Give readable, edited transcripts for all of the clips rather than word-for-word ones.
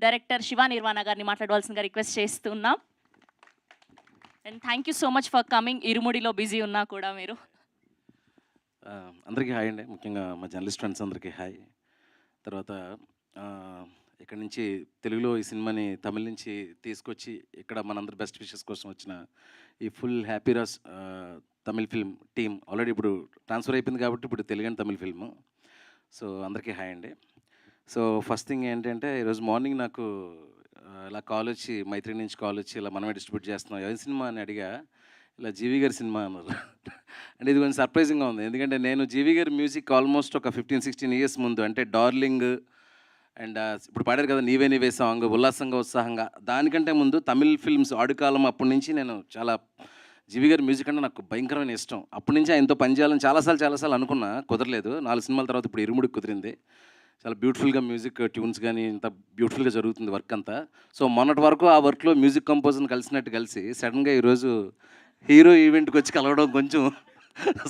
Director Shiva Nirvana గారిని మాట్లాడవలసిందిగా request చేస్తున్నాం. And thank you so much for coming. ఇరుముడిలో బిజీ ఉన్నా కూడా మీరు. అందరికీ హాయ్ అండి. ముఖ్యంగా మా జర్నలిస్ట్ ఫ్రెండ్స్ అందరికీ హాయ్. తర్వాత ఇక్కడి నుంచి తెలుగులో ఈ సినిమాని తమిళ నుంచి తీసుకొచ్చి ఇక్కడ మనందరి బెస్ట్ విషెస్ కోసం వచ్చిన ఈ ఫుల్ హ్యాపీ రాస్ తమిళ్ ఫిల్మ్ టీమ్ ఆల్రెడీ ఇప్పుడు ట్రాన్స్ఫర్ అయిపోయింది కాబట్టి ఇప్పుడు Telugu and Tamil film. So అందరికీ హాయ్ అండి. సో ఫస్ట్ థింగ్ ఏంటంటే ఈరోజు మార్నింగ్ నాకు ఇలా కాల్ వచ్చి మైత్రి నుంచి కాల్ వచ్చి ఇలా మనమే డిస్ట్రిబ్యూట్ చేస్తున్నాం ఏ సినిమా అని అడిగా. ఇలా జీవి గారి సినిమా అన్నారు. అంటే ఇది కొంచెం సర్ప్రైజింగ్గా ఉంది. ఎందుకంటే నేను జీవి గారి మ్యూజిక్ ఆల్మోస్ట్ ఒక 15-16 ఇయర్స్ ముందు అంటే డార్లింగ్ అండ్ ఇప్పుడు పాడారు కదా నీవే నీవే సాంగ్ ఉల్లాసంగా ఉత్సాహంగా దానికంటే ముందు తమిళ్ ఫిల్మ్స్ ఆడుకాలం అప్పటి నుంచి నేను చాలా జీవి గారి మ్యూజిక్ అంటే నాకు భయంకరమైన ఇష్టం. అప్పటి నుంచి ఆయనతో పనిచేయాలని చాలాసార్లు అనుకున్నా, కుదరలేదు. 4 సినిమాల తర్వాత ఇప్పుడు ఇరుముడికి కుదిరింది. చాలా బ్యూటిఫుల్గా మ్యూజిక్ ట్యూన్స్ కానీ ఇంత బ్యూటిఫుల్గా జరుగుతుంది వర్క్ అంతా. సో మొన్నటి వరకు ఆ వర్క్లో మ్యూజిక్ కంపోజర్ని కలిసినట్టు కలిసి సడన్గా ఈరోజు హీరో ఈవెంట్కి వచ్చి కలవడం కొంచెం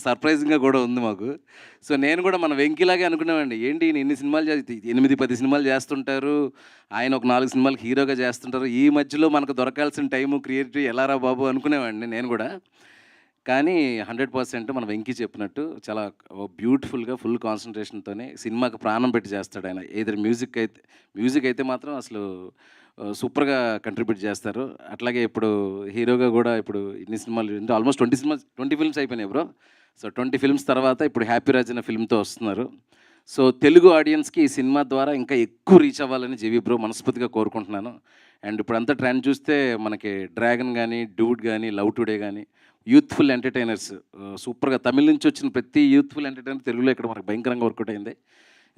సర్ప్రైజింగ్గా కూడా ఉంది మాకు. సో నేను కూడా మన వెంకీలాగే అనుకున్నామండి, ఏంటి ఇన్ని సినిమాలు 8-10 సినిమాలు చేస్తుంటారు, ఆయన ఒక 4 సినిమాలకు హీరోగా చేస్తుంటారు, ఈ మధ్యలో మనకు దొరకాల్సిన టైము క్రియేటివ్ ఎలారా బాబు అనుకునేవాడిని నేను కూడా. కానీ 100% మన వెంకీ చెప్పినట్టు చాలా బ్యూటిఫుల్గా ఫుల్ కాన్సన్ట్రేషన్తోనే సినిమాకి ప్రాణం పెట్టి చేస్తాడు ఆయన. ఏదైనా మ్యూజిక్ అయితే మాత్రం అసలు సూపర్గా కంట్రిబ్యూట్ చేస్తారు. అట్లాగే ఇప్పుడు హీరోగా కూడా ఇప్పుడు ఇన్ని సినిమాలు అంటే ఆల్మోస్ట్ 20 ఫిల్మ్స్ అయిపోయినాయి బ్రో. సో 20 ఫిల్మ్స్ తర్వాత ఇప్పుడు హ్యాపీ రాజ్ అనే ఫిల్మ్తో వస్తున్నారు. సో తెలుగు ఆడియన్స్కి ఈ సినిమా ద్వారా ఇంకా ఎక్కువ రీచ్ అవ్వాలని జీవి బ్రో మనస్ఫూర్తిగా కోరుకుంటున్నాను. అండ్ ఇప్పుడు అంతా ట్రెండ్ చూస్తే మనకి డ్రాగన్ కానీ డూడ్ కానీ లవ్ టుడే కానీ యూత్ఫుల్ ఎంటర్టైనర్స్ సూపర్గా తమిళ నుంచి వచ్చిన ప్రతి యూత్ఫుల్ ఎంటర్టైనర్ తెలుగులో ఇక్కడ మనకు భయంకరంగా వర్కౌట్ అయింది.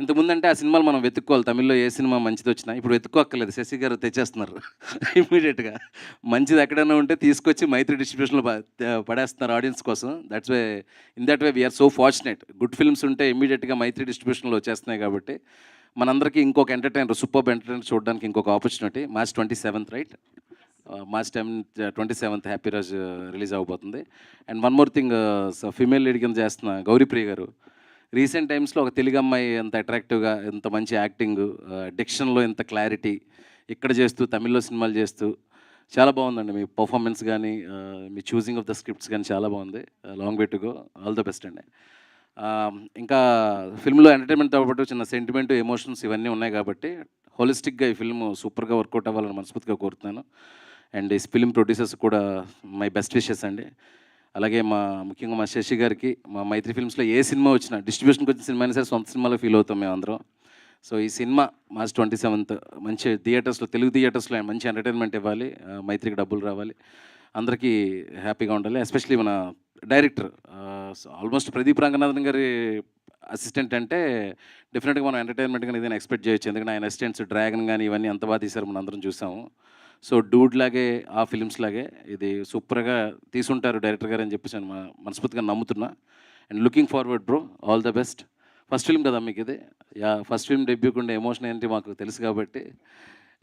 ఇంతకుముందు ఆ సినిమాలు మనం వెతుక్కోవాలి, తమిళ్లో ఏ సినిమా మంచిది వచ్చినా. ఇప్పుడు వెతుక్కోక్కర్లేదు, శశి గారు తెచ్చేస్తున్నారు ఇమీడియట్గా. మంచిది ఎక్కడైనా ఉంటే తీసుకొచ్చి మైత్రి డిస్ట్రిబ్యూషన్లో పడేస్తున్నారు ఆడియన్స్ కోసం. In that way we're so fortunate. Good films ఉంటే ఇమీడియట్గా మైత్రి డిస్ట్రిబ్యూషన్లో వచ్చేస్తున్నాయి కాబట్టి మనందరికీ ఇంకొక ఎంటర్టైనర్ సూపర్ ఎంటర్టైనర్ చూడడానికి ఇంకొక opportunity. March 27th right, March 27th Happy Raj release అవబోతుంది. And one more thing, female lead కింద చేస్తున్న గౌరీప్రియ గారు రీసెంట్ టైమ్స్లో ఒక తెలుగు అమ్మాయి ఎంత అట్రాక్టివ్గా, ఎంత మంచి యాక్టింగ్, డిక్షన్లో ఎంత క్లారిటీ ఇక్కడ చేస్తూ తమిళ్లో సినిమాలు చేస్తూ చాలా బాగుందండి. మీ పర్ఫార్మెన్స్ కానీ మీ చూసింగ్ ఆఫ్ ద స్క్రిప్ట్స్ కానీ చాలా బాగుంది. Long way to go, all the best అండి. ఇంకా ఫిల్మ్లో ఎంటర్టైన్మెంట్తో పాటు చిన్న సెంటిమెంట్ ఎమోషన్స్ ఇవన్నీ ఉన్నాయి కాబట్టి హోలిస్టిక్గా ఈ ఫిల్మ్ సూపర్గా వర్కౌట్ అవ్వాలని మనస్ఫూర్తిగా కోరుతున్నాను. అండ్ ఈ ఫిల్మ్ ప్రొడ్యూసర్స్ కూడా మై బెస్ట్ విషెస్ అండి. అలాగే ముఖ్యంగా మా శశి గారికి, మా మైత్రి ఫిల్మ్స్లో ఏ సినిమా వచ్చినా డిస్ట్రిబ్యూషన్కి వచ్చిన సినిమా అయినా సరే సొంత సినిమాలో ఫీల్ అవుతాం మేము అందరం. సో ఈ సినిమా మార్చ్ 27th మంచి థియేటర్స్లో, తెలుగు థియేటర్స్లో మంచి ఎంటర్టైన్మెంట్ ఇవ్వాలి, మైత్రికి డబ్బులు రావాలి, అందరికీ హ్యాపీగా ఉండాలి. ఎస్పెషలీ మన డైరెక్టర్ ఆల్మోస్ట్ ప్రదీప్ రంగనాథన్ గారి అసిస్టెంట్ అంటే డెఫినెట్గా మనం ఎంటర్టైన్మెంట్ కానీ ఏదైనా ఎక్స్పెక్ట్ చేయొచ్చు. ఎందుకంటే ఆయన అసిస్టెంట్స్ డ్రాగన్ కానీ ఇవన్నీ ఎంత బాగా తీశారు మనం అందరం చూసాము. సో డూడ్ లాగే ఆ ఫిల్మ్స్ లాగే ఇది సూపర్గా తీసుంటారు డైరెక్టర్ గారు అని చెప్పేసి నేను మనస్ఫూర్తిగా నమ్ముతున్నా. And looking forward bro, all the best. First film కదా మీకు ఇది, ఫస్ట్ ఫిల్మ్ డెబ్యూకి ఉండే ఎమోషన్ ఏంటి మాకు తెలుసు కాబట్టి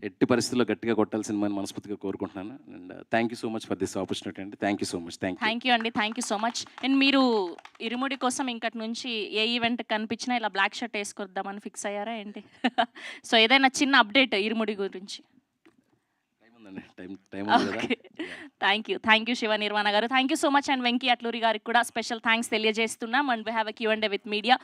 ఎట్టి పరిస్థితుల్లో గట్టిగా కొట్టాలి సినిమాని మనస్ఫూర్తిగా కోరుకుంటున్నాను. And thank you so much for this opportunity అండి. Thank you so much. Thank you అండి, thank you so much. And మీరు ఇరుముడి కోసం ఇంకటి నుంచి ఏ ఈవెంట్ కనిపించినా ఇలా బ్లాక్ షర్ట్ వేసుకొద్దామని ఫిక్స్ అయ్యారా ఏంటి? సో ఏదైనా చిన్న అప్డేట్ ఇరుముడి గురించి? థ్యాంక్ యూ శివ నిర్వాణ గారు, thank you so much. And Venky Atluri గారికి కూడా స్పెషల్ థ్యాంక్స్ తెలియజేస్తున్నాం. And we have a Q&A with media.